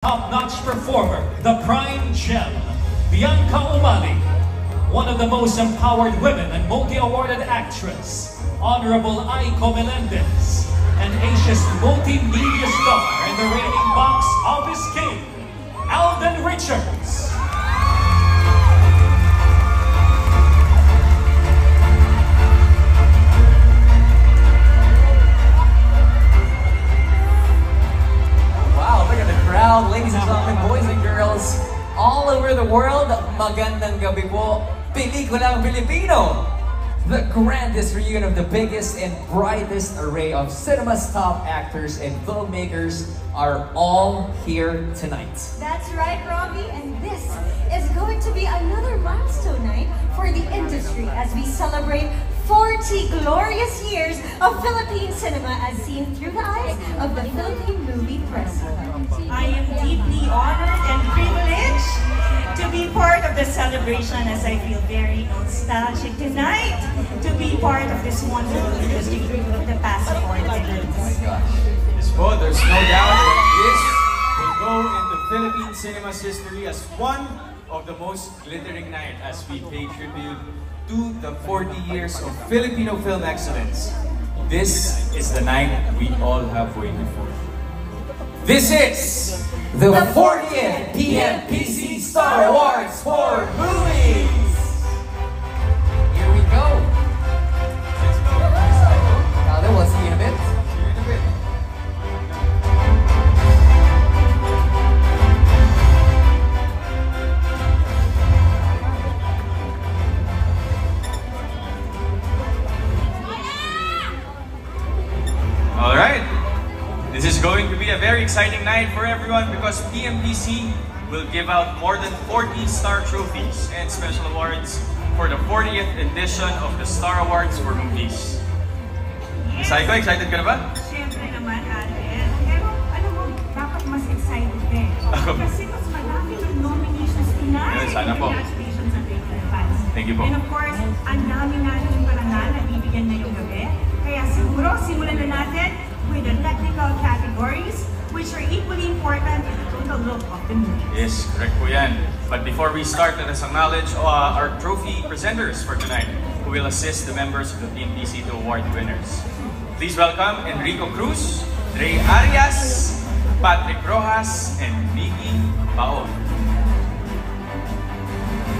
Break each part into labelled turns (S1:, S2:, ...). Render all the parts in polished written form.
S1: Top-notch performer, the prime gem, Bianca Umali, one of the most empowered women and multi-awarded actress, Honorable Aiko Melendez, and Asia's multimedia star and the reigning box office king, Alden Richards.
S2: Ladies and gentlemen, boys and girls, all over the world, magandang gabi po, Pelikulang Pilipino! The grandest reunion of the biggest and brightest array of cinema's top actors and filmmakers are all here tonight.
S3: That's right, Robbie, and this is going to be another milestone night for the industry as we celebrate 40 glorious years of Philippine cinema as seen through the eyes of the Philippine movie press.
S4: I am deeply honored and privileged to be part of the celebration as I feel very nostalgic tonight to be part of this wonderful industry for the past 4 decades.
S2: Oh my gosh.
S5: Yes po, there's no doubt that this will go into Philippine cinema's history as one of the most glittering night as we pay tribute to the 40 years of Filipino film excellence. This is the night we all have waited for. This is
S2: the 40th PMPC Star Awards for Movies! Here we go!
S5: Let's go!
S2: Now then, we'll see you in a bit.
S5: See you in a bit. All right. This is going to be a very exciting night for everyone because PMPC will give out more than 40 Star Trophies and special awards for the 40th edition of the Star Awards for Movies. Miss Aiko, excited ka na ba?
S4: Siyempre naman, Alden. Pero alam mo, dapat mas excited din. Kasi mas marami ng nominations tonight.
S5: Sana po.
S4: Congratulations sa great fans.
S5: Thank you po.
S4: And of course, ang dami natin parangal na bibigyan ngayong gabi. Kaya siguro, simulan na natin with the technical categories, which are equally important in the total look of the movie.
S5: Yes, correct po yan. But before we start, let us acknowledge our trophy presenters for tonight who will assist the members of the PMPC to award winners. Please welcome Enrico Cruz, Ray Arias, Patrick Rojas, and Vicky Paon.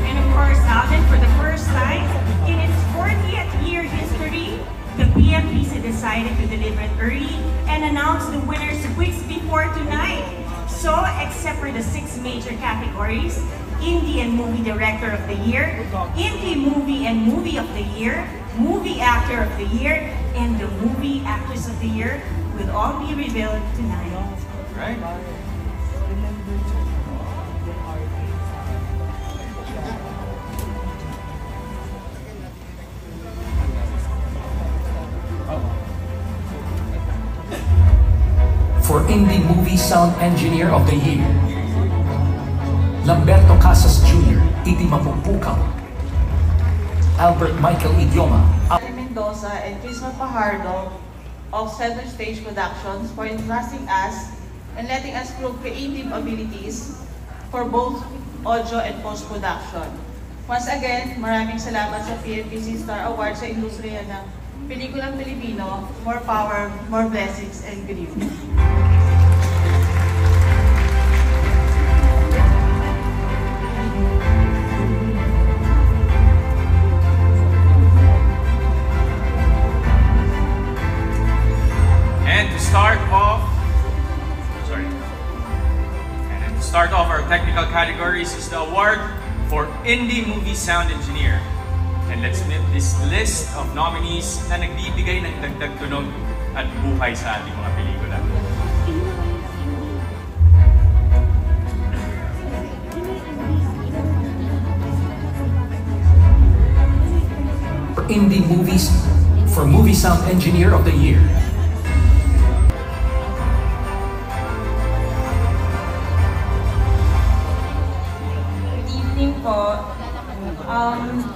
S4: And of course, Alden, for the first time in its 40th year history, the PMPC decided to deliver it early and announce the winners weeks before tonight. So, except for the 6 major categories, Indie and Movie Director of the Year, Indie Movie and Movie of the Year, Movie Actor of the Year, and the Movie Actress of the Year will all be revealed tonight.
S5: Right?
S1: For Indie Movie Sound Engineer of the Year, Lamberto Casas Jr., Iti Mapupukang, Albert Michael Idioma,
S6: Mendoza and Crisma Fajardo of Center Stage Productions for entrusting us and letting us prove creative abilities for both audio and post-production. Once again, maraming salamat sa PMPC Star Awards sa industriya ng Pelikulang Pilipino. More power, more blessings, and good evening.
S5: And to start off our technical categories is the award for Indie Movie Sound Engineer. And let's meet this list of nominees na nagbibigay ng dagdag tunog at buhay sa ating mga pelikula.
S1: for Indie Movies for Movie Sound Engineer of the Year.
S7: Good evening po.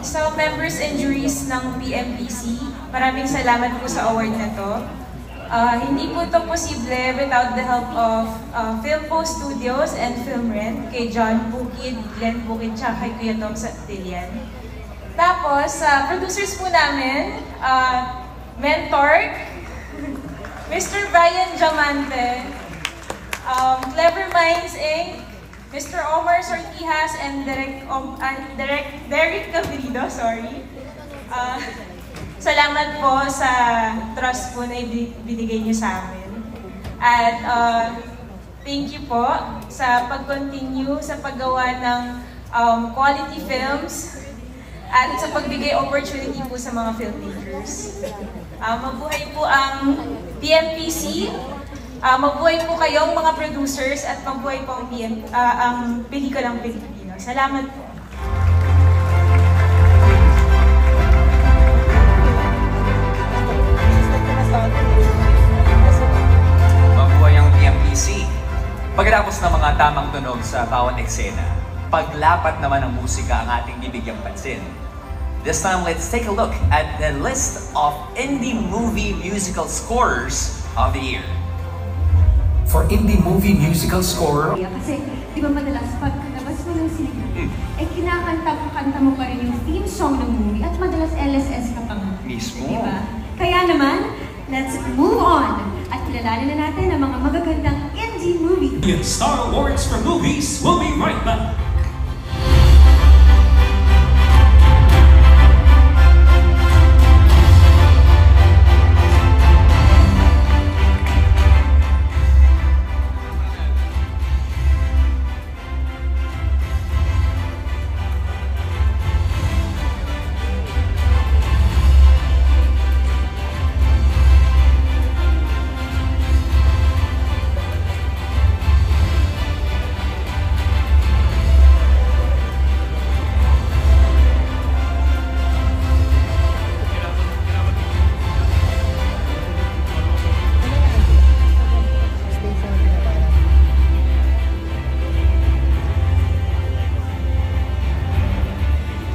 S7: Sa members and juries ng PMPC, maraming salamat po sa award na to. Hindi po ito posible without the help of Filmpost Studios and Filmrent, kay John Bukid, Glenn Bukid, tsaka kay Kuya Tom Santillan. Tapos, producers po namin, Mentor, Mr. Brian Diamante, Clever Minds Inc., Mr. Omar Sortijas, and Derek Cavrido, sorry. Salamat po sa trust po na ibinigay niyo sa amin. At thank you po sa pag-continue sa paggawa ng quality films at sa pagbigay opportunity po sa mga filmmakers. Mabuhay po ang PMPC, mabuhay po kayong mga producers at mabuhay po ang pelikulang Pilipino. Salamat po.
S2: Mabuhay ang PMPC. Pagkatapos ng mga tamang tunog sa bawat eksena, paglapat naman ng musika ang ating bibigyang pansin. This time, let's take a look at the list of indie movie musical scores of the year. For indie movie musical score,
S3: Kasi, di ba madalas pagkalabas mo ng sine, kinakanta mo pa rin yung theme song ng movie at madalas LSS ka pa nga.
S2: Mismo.
S3: Di ba? Kaya naman, let's move on at kilalanin na natin ang mga magagandang indie movie.
S1: Star Awards for Movies. We'll be right back.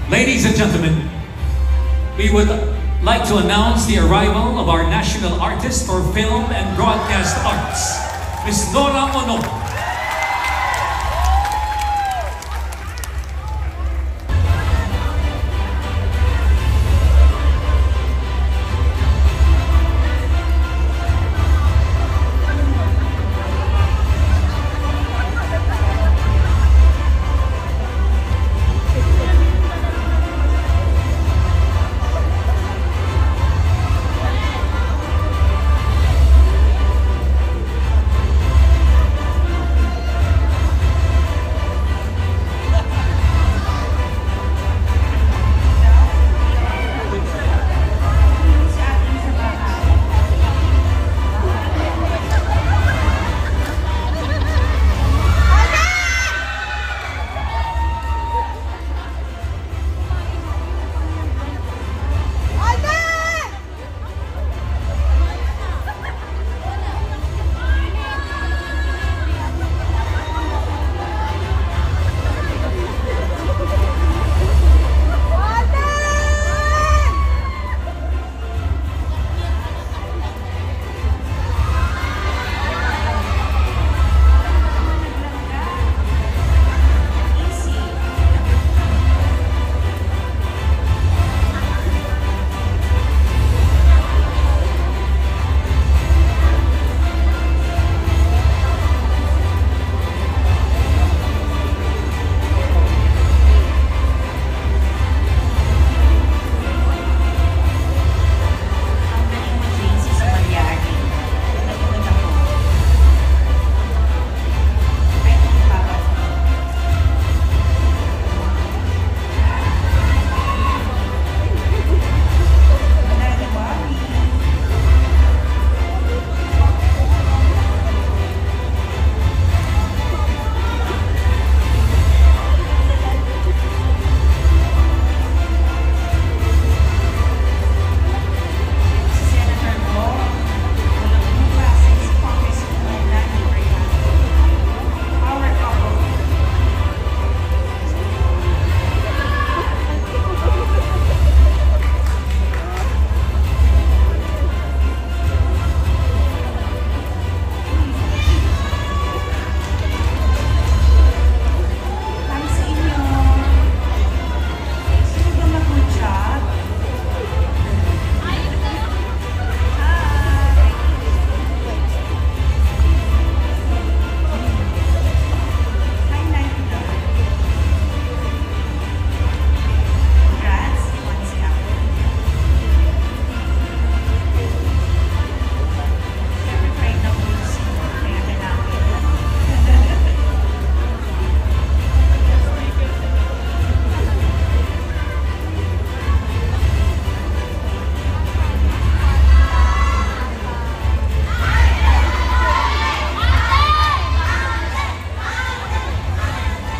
S1: Ladies and gentlemen, we would like to announce the arrival of our national artist for film and broadcast arts, Ms. Nora Ono.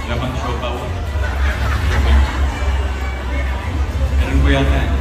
S8: Lamang show pa. Ganun po yata.